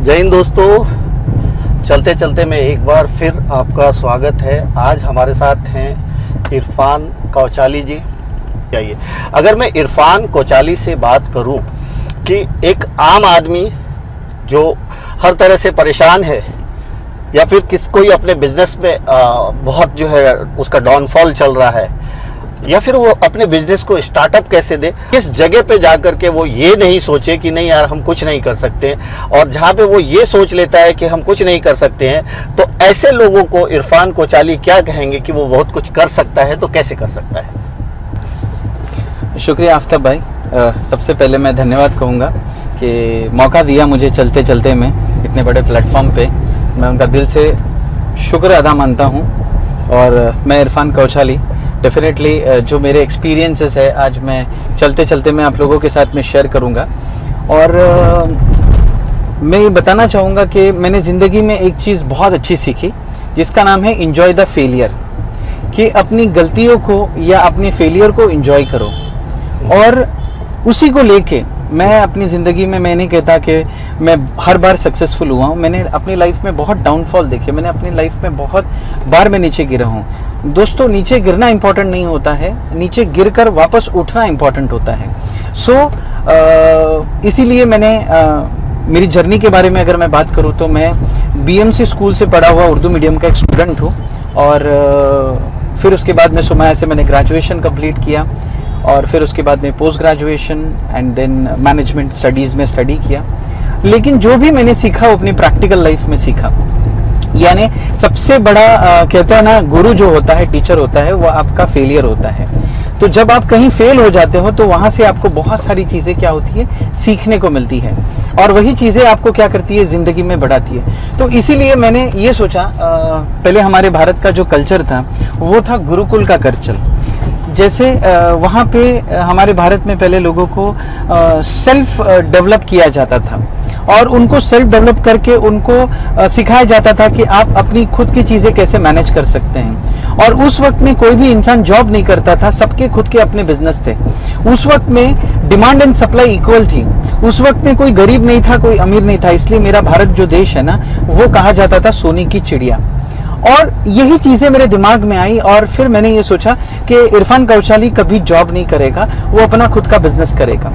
जय हिंद दोस्तों, चलते चलते में एक बार फिर आपका स्वागत है। आज हमारे साथ हैं इरफान कौचाली जी। आइए, अगर मैं इरफान कौचाली से बात करूं कि एक आम आदमी जो हर तरह से परेशान है या फिर कोई अपने बिजनेस में बहुत जो है उसका डाउनफॉल चल रहा है या फिर वो अपने बिजनेस को स्टार्टअप कैसे दे, इस जगह पे जाकर के वो ये नहीं सोचे कि नहीं यार हम कुछ नहीं कर सकते, और जहाँ पे वो ये सोच लेता है कि हम कुछ नहीं कर सकते हैं, तो ऐसे लोगों को इरफान कौचाली क्या कहेंगे कि वो बहुत कुछ कर सकता है, तो कैसे कर सकता है। शुक्रिया आफ्ताब भाई। सबसे पहले मैं धन्यवाद कहूँगा कि मौका दिया मुझे चलते चलते में इतने बड़े प्लेटफॉर्म पे। मैं उनका दिल से शुक्र अदा मानता हूँ। और मैं इरफान कौचाली डेफिनेटली जो मेरे एक्सपीरियंसेस है आज मैं चलते चलते मैं आप लोगों के साथ में शेयर करूँगा। और मैं ये बताना चाहूँगा कि मैंने ज़िंदगी में एक चीज़ बहुत अच्छी सीखी जिसका नाम है इंजॉय द फेलियर, कि अपनी गलतियों को या अपने फेलियर को इंजॉय करो। और उसी को लेके मैं अपनी ज़िंदगी में, मैं नहीं कहता कि मैं हर बार सक्सेसफुल हुआ हूँ। मैंने अपनी लाइफ में बहुत डाउनफॉल देखे, मैंने अपनी लाइफ में बहुत बार मैं नीचे गिरा हूँ। दोस्तों, नीचे गिरना इम्पोर्टेंट नहीं होता है, नीचे गिरकर वापस उठना इम्पोर्टेंट होता है। इसीलिए मैंने मेरी जर्नी के बारे में अगर मैं बात करूँ तो मैं BMC स्कूल से पढ़ा हुआ उर्दू मीडियम का एक स्टूडेंट हूँ। और फिर उसके बाद में सुमाया से मैंने ग्रेजुएशन कंप्लीट किया और फिर उसके बाद में post graduation and then management studies में स्टडी किया। लेकिन जो भी मैंने सीखा वो अपनी प्रैक्टिकल लाइफ में सीखा। यानी सबसे बड़ा कहते हैं ना, गुरु जो होता है, टीचर होता है, वो आपका फेलियर होता है। तो जब आप कहीं फेल हो जाते हो तो वहाँ से आपको बहुत सारी चीज़ें क्या होती है, सीखने को मिलती है, और वही चीज़ें आपको क्या करती है, ज़िंदगी में बढ़ाती है। तो इसीलिए मैंने ये सोचा, पहले हमारे भारत का जो कल्चर था वो था गुरुकुल का कल्चर। जैसे वहाँ पे हमारे भारत में पहले लोगों को सेल्फ डेवलप किया जाता था और उनको सेल्फ डेवलप करके उनको सिखाया जाता था कि आप अपनी खुद की चीज़ें कैसे मैनेज कर सकते हैं। और उस वक्त में कोई भी इंसान जॉब नहीं करता था, सबके खुद के अपने बिजनेस थे। उस वक्त में डिमांड एंड सप्लाई इक्वल थी। उस वक्त में कोई गरीब नहीं था, कोई अमीर नहीं था। इसलिए मेरा भारत जो देश है ना, वो कहा जाता था सोने की चिड़िया। और यही चीज़ें मेरे दिमाग में आई और फिर मैंने ये सोचा कि इरफान कौचाली कभी जॉब नहीं करेगा, वो अपना खुद का बिजनेस करेगा।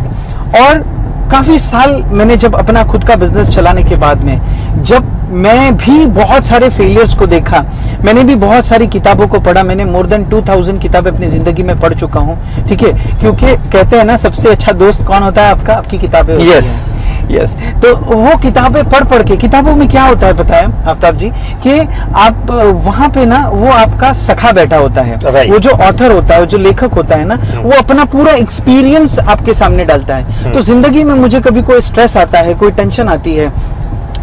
और काफ़ी साल मैंने जब अपना खुद का बिजनेस चलाने के बाद में, जब मैं भी बहुत सारे फेलियर्स को देखा, मैंने भी बहुत सारी किताबों को पढ़ा। मैंने मोर देन 2000 किताबें अपनी ज़िंदगी में पढ़ चुका हूँ, ठीक है। क्योंकि कहते हैं ना, सबसे अच्छा दोस्त कौन होता है आपका, आपकी किताबें होती हैं। यस, तो वो किताबें पढ़ के, किताबों में क्या होता है पता है आफ्ताब जी, कि आप वहाँ पे ना, वो आपका सखा बैठा होता है। वो जो ऑथर होता है, जो लेखक होता है ना, वो अपना पूरा एक्सपीरियंस आपके सामने डालता है। तो जिंदगी में मुझे कभी कोई स्ट्रेस आता है, कोई टेंशन आती है,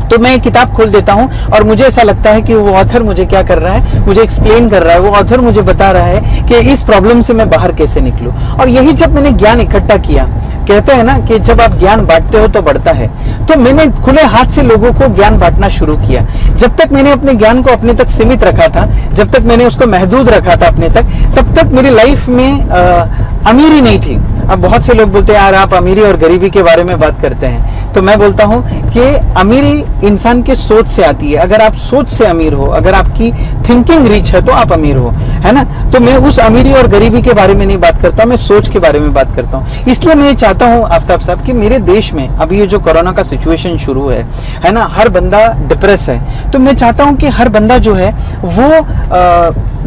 तो मैं किताब खोल देता हूँ और मुझे ऐसा लगता है कि वो ऑथर मुझे क्या कर रहा है, मुझे एक्सप्लेन कर रहा है। वो ऑथर मुझे बता रहा है कि इस प्रॉब्लम से मैं बाहर कैसे निकलूँ। और यही जब मैंने ज्ञान इकट्ठा किया, कहते हैं ना कि जब आप ज्ञान बांटते हो तो बढ़ता है, तो मैंने खुले हाथ से लोगों को ज्ञान बांटना शुरू किया। जब तक मैंने अपने ज्ञान को अपने तक सीमित रखा था, जब तक मैंने उसको महदूद रखा था अपने तक, तब तक मेरी लाइफ में अमीरी नहीं थी। अब बहुत से लोग बोलते हैं यार आप अमीरी और गरीबी के बारे में बात करते हैं, तो मैं बोलता हूँ कि अमीरी इंसान के सोच से आती है। अगर आप सोच से अमीर हो, अगर आपकी थिंकिंग रिच है, तो आप अमीर हो, है ना। तो मैं उस अमीरी और गरीबी के बारे में नहीं बात करता, मैं सोच के बारे में बात करता हूँ। इसलिए मैं ये चाहता हूँ आफ्ताब साहब कि मेरे देश में अभी ये जो कोरोना का सिचुएशन शुरू है ना, हर बंदा डिप्रेस है। तो मैं चाहता हूँ कि हर बंदा जो है वो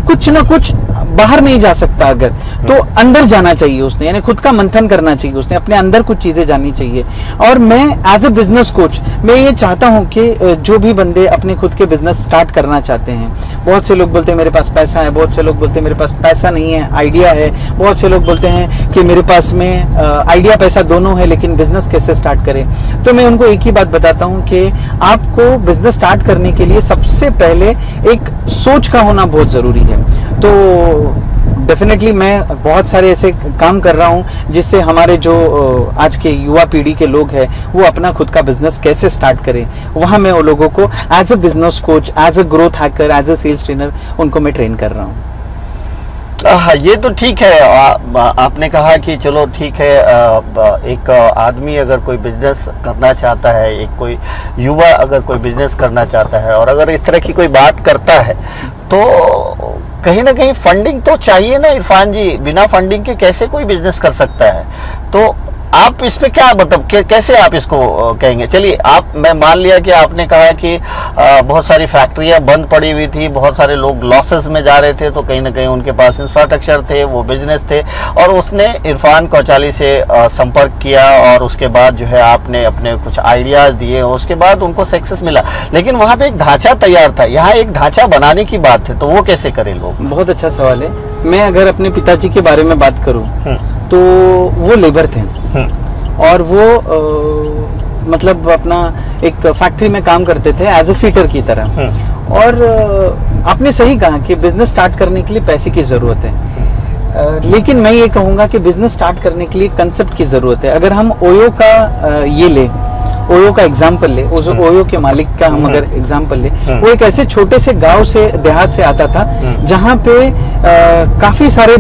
कुछ ना कुछ बाहर नहीं जा सकता, अगर तो अंदर जाना चाहिए उसने, यानी खुद का मंथन करना चाहिए उसने, अपने अंदर कुछ चीज़ें जाननी चाहिए। और मैं एज ए बिजनेस कोच मैं ये चाहता हूँ कि जो भी बंदे अपने खुद के बिजनेस स्टार्ट करना चाहते हैं, बहुत से लोग बोलते हैं मेरे पास पैसा है, बहुत से लोग बोलते हैं मेरे पास पैसा नहीं है, आइडिया है, बहुत से लोग बोलते हैं कि मेरे पास में आइडिया पैसा दोनों है, लेकिन बिजनेस कैसे स्टार्ट करें। तो मैं उनको एक ही बात बताता हूँ कि आपको बिजनेस स्टार्ट करने के लिए सबसे पहले एक सोच का होना बहुत ज़रूरी है। तो डेफिनेटली मैं बहुत सारे ऐसे काम कर रहा हूँ जिससे हमारे जो आज के युवा पीढ़ी के लोग हैं वो अपना खुद का बिजनेस कैसे स्टार्ट करें, वहाँ मैं वो लोगों को as a business coach, as a growth hacker, as a sales trainer उनको मैं ट्रेन कर रहा हूँ। हाँ, ये तो ठीक है। आपने कहा कि चलो ठीक है, एक आदमी अगर कोई बिजनेस करना चाहता है, एक कोई युवा अगर कोई बिजनेस करना चाहता है और अगर इस तरह की कोई बात करता है तो कहीं ना कहीं फंडिंग तो चाहिए ना इरफान जी। बिना फंडिंग के कैसे कोई बिजनेस कर सकता है? तो आप इस पे क्या मतलब कैसे आप इसको कहेंगे? चलिए, मैं मान लिया कि आपने कहा कि बहुत सारी फैक्ट्रियां बंद पड़ी हुई थी, बहुत सारे लोग लॉसेस में जा रहे थे, तो कहीं ना कहीं उनके पास इंफ्रास्ट्रक्चर थे, वो बिजनेस थे, और उसने इरफान कौचाली से संपर्क किया और उसके बाद जो है आपने अपने कुछ आइडियाज दिए, उसके बाद उनको सक्सेस मिला। लेकिन वहाँ पे एक ढांचा तैयार था, यहाँ एक ढांचा बनाने की बात है, तो वो कैसे करें लोग? बहुत अच्छा सवाल है। मैं अगर अपने पिताजी के बारे में बात करूं तो वो लेबर थे और वो मतलब अपना एक फैक्ट्री में काम करते थे एज ए फिटर की तरह। और आपने सही कहा कि बिजनेस स्टार्ट करने के लिए पैसे की ज़रूरत है, लेकिन मैं ये कहूँगा कि बिजनेस स्टार्ट करने के लिए कंसेप्ट की ज़रूरत है। अगर हम ओयो का ये ले, ओयो का एग्जाम्पल ले, उस ओयो के मालिक का हम अगर एग्जाम्पल ले, वो एक ऐसे छोटे से गांव से, देहात से आता था जहां पे काफी सारे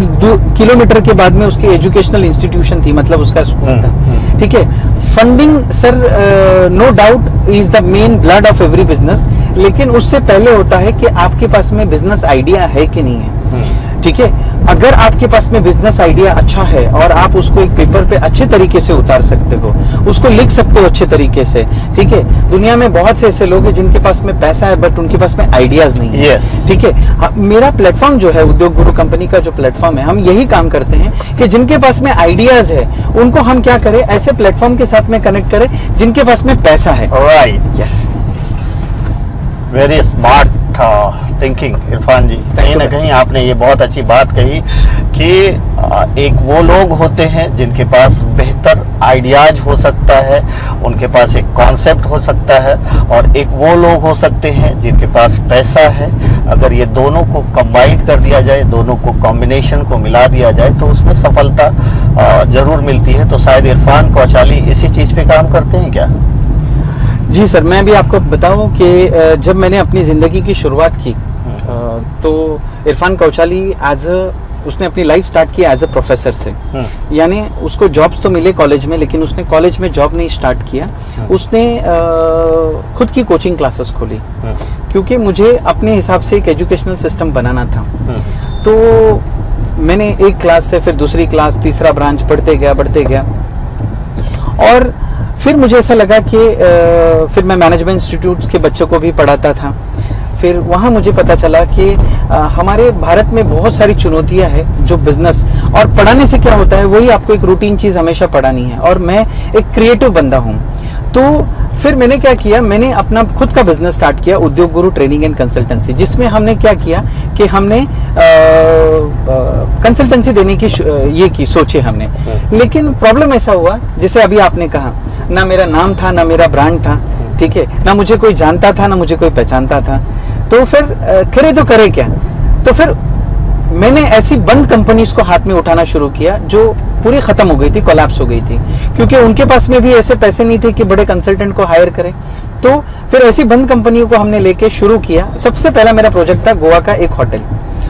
किलोमीटर के बाद में उसकी एजुकेशनल इंस्टीट्यूशन थी, मतलब उसका स्कूल था। ठीक है, funding sir no doubt is the main blood of every business, लेकिन उससे पहले होता है कि आपके पास में बिजनेस आइडिया है कि नहीं है। ठीक है, अगर आपके पास में बिजनेस आइडिया अच्छा है और आप उसको एक पेपर पे अच्छे तरीके से उतार सकते हो, उसको लिख सकते हो अच्छे तरीके से। ठीक है, दुनिया में बहुत से ऐसे लोग हैं जिनके पास में पैसा है बट उनके पास में आइडियाज नहीं है। yes. ठीक है, मेरा प्लेटफॉर्म जो है, उद्योग गुरु कंपनी का जो प्लेटफॉर्म है, हम यही काम करते हैं कि जिनके पास में आइडियाज है उनको हम क्या करें, ऐसे प्लेटफॉर्म के साथ में कनेक्ट करें जिनके पास में पैसा है। Right, yes, very smart thinking Irfan ji. कहीं ना कहीं आपने ये बहुत अच्छी बात कही कि एक वो लोग होते हैं जिनके पास बेहतर आइडियाज हो सकता है, उनके पास एक कॉन्सेप्ट हो सकता है, और एक वो लोग हो सकते हैं जिनके पास पैसा है। अगर ये दोनों को कंबाइन कर दिया जाए, दोनों को कॉम्बिनेशन को मिला दिया जाए तो उसमें सफलता जरूर मिलती है। तो शायद इरफान कौचाली इसी चीज़ पे काम करते हैं क्या? जी सर, मैं भी आपको बताऊं कि जब मैंने अपनी ज़िंदगी की शुरुआत की तो इरफान कौचाली उसने अपनी लाइफ स्टार्ट की एज ए प्रोफेसर से। यानी उसको जॉब्स तो मिले कॉलेज में, लेकिन उसने कॉलेज में जॉब नहीं स्टार्ट किया, उसने खुद की कोचिंग क्लासेस खोली, क्योंकि मुझे अपने हिसाब से एक एजुकेशनल सिस्टम बनाना था। तो मैंने एक क्लास से फिर दूसरी क्लास, तीसरा ब्रांच बढ़ते गया और फिर मुझे ऐसा लगा कि फिर मैं मैनेजमेंट इंस्टीट्यूट के बच्चों को भी पढ़ाता था। फिर वहाँ मुझे पता चला कि हमारे भारत में बहुत सारी चुनौतियाँ हैं जो बिजनेस, और पढ़ाने से क्या होता है, वही आपको एक रूटीन चीज़ हमेशा पढ़ानी है, और मैं एक क्रिएटिव बंदा हूँ। तो फिर मैंने क्या किया, मैंने अपना खुद का बिजनेस स्टार्ट किया, उद्योग गुरु ट्रेनिंग एंड कंसल्टेंसी, जिसमें हमने क्या किया कि हमने कंसल्टेंसी देने की ये की सोचे हमने। लेकिन प्रॉब्लम ऐसा हुआ, जैसे अभी आपने कहा, ना मेरा नाम था, ना मेरा ब्रांड था, ठीक है, ना मुझे कोई जानता था, ना मुझे कोई पहचानता था। तो फिर करे तो करे क्या? तो फिर मैंने ऐसी बंद कंपनीज को हाथ में उठाना शुरू किया जो पूरी खत्म हो गई थी, कोलैप्स हो गई थी, क्योंकि उनके पास में भी ऐसे पैसे नहीं थे कि बड़े कंसल्टेंट को हायर करें। तो फिर ऐसी बंद कंपनियों को हमने लेके शुरू किया। सबसे पहला मेरा प्रोजेक्ट था गोवा का एक होटल,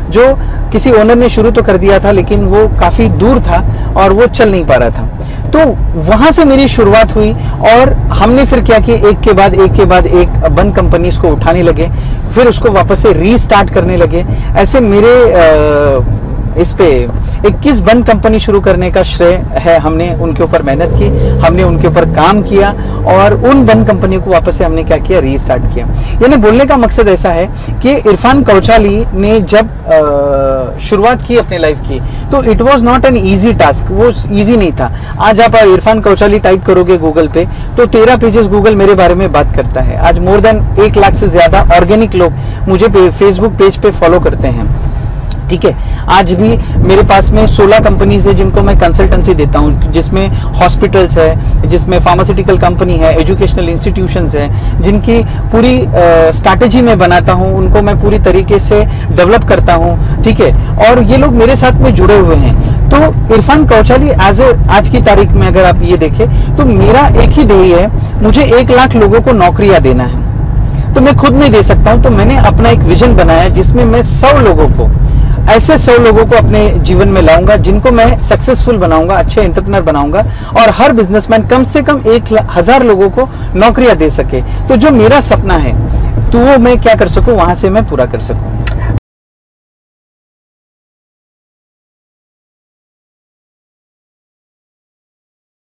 जो किसी ओनर ने शुरू तो कर दिया था, लेकिन वो काफी दूर था और वो चल नहीं पा रहा था। तो वहां से मेरी शुरुआत हुई और हमने फिर क्या किया, एक के बाद एक बंद कंपनीज को उठाने लगे, फिर उसको वापस से रीस्टार्ट करने लगे। ऐसे मेरे इस पे 21 बंद कंपनी शुरू करने का श्रेय है। हमने उनके ऊपर मेहनत की, हमने उनके ऊपर काम किया और उन बंद कंपनियों को वापस से हमने क्या किया, रीस्टार्ट किया। यानी बोलने का मकसद ऐसा है कि इरफान कौचाली ने जब शुरुआत की अपने लाइफ की, तो it was not an easy task, वो इजी नहीं था। आज आप इरफान कौचाली टाइप करोगे गूगल पे तो 13 पेजेस गूगल मेरे बारे में बात करता है। आज मोर देन 1 लाख से ज्यादा ऑर्गेनिक लोग मुझे फेसबुक पेज पे फॉलो करते हैं। ठीक है, आज भी मेरे पास में 16 कंपनीज है जिनको मैं कंसल्टेंसी देता हूँ, जिसमें हॉस्पिटल्स है, जिसमें फार्मास्यूटिकल कंपनी है, एजुकेशनल इंस्टीट्यूशंस है, जिनकी पूरी स्ट्रैटेजी में बनाता हूँ, उनको मैं पूरी तरीके से डेवलप करता हूँ। ठीक है, और ये लोग मेरे साथ में जुड़े हुए हैं। तो इरफान कौचाली आज की तारीख में अगर आप ये देखें तो मेरा एक ही ध्येय है, मुझे 1 लाख लोगों को नौकरियां देना है। तो मैं खुद नहीं दे सकता हूं, तो मैंने अपना एक विजन बनाया जिसमें मैं 100 लोगों को ऐसे 100 लोगों को अपने जीवन में लाऊंगा जिनको मैं सक्सेसफुल बनाऊंगा, अच्छे एंटरप्रेन्योर बनाऊंगा, और हर बिजनेसमैन कम से कम 1000 लोगों को नौकरियां दे सके। तो जो मेरा सपना है तो वो मैं क्या कर सकूं, वहां से मैं पूरा कर सकूं।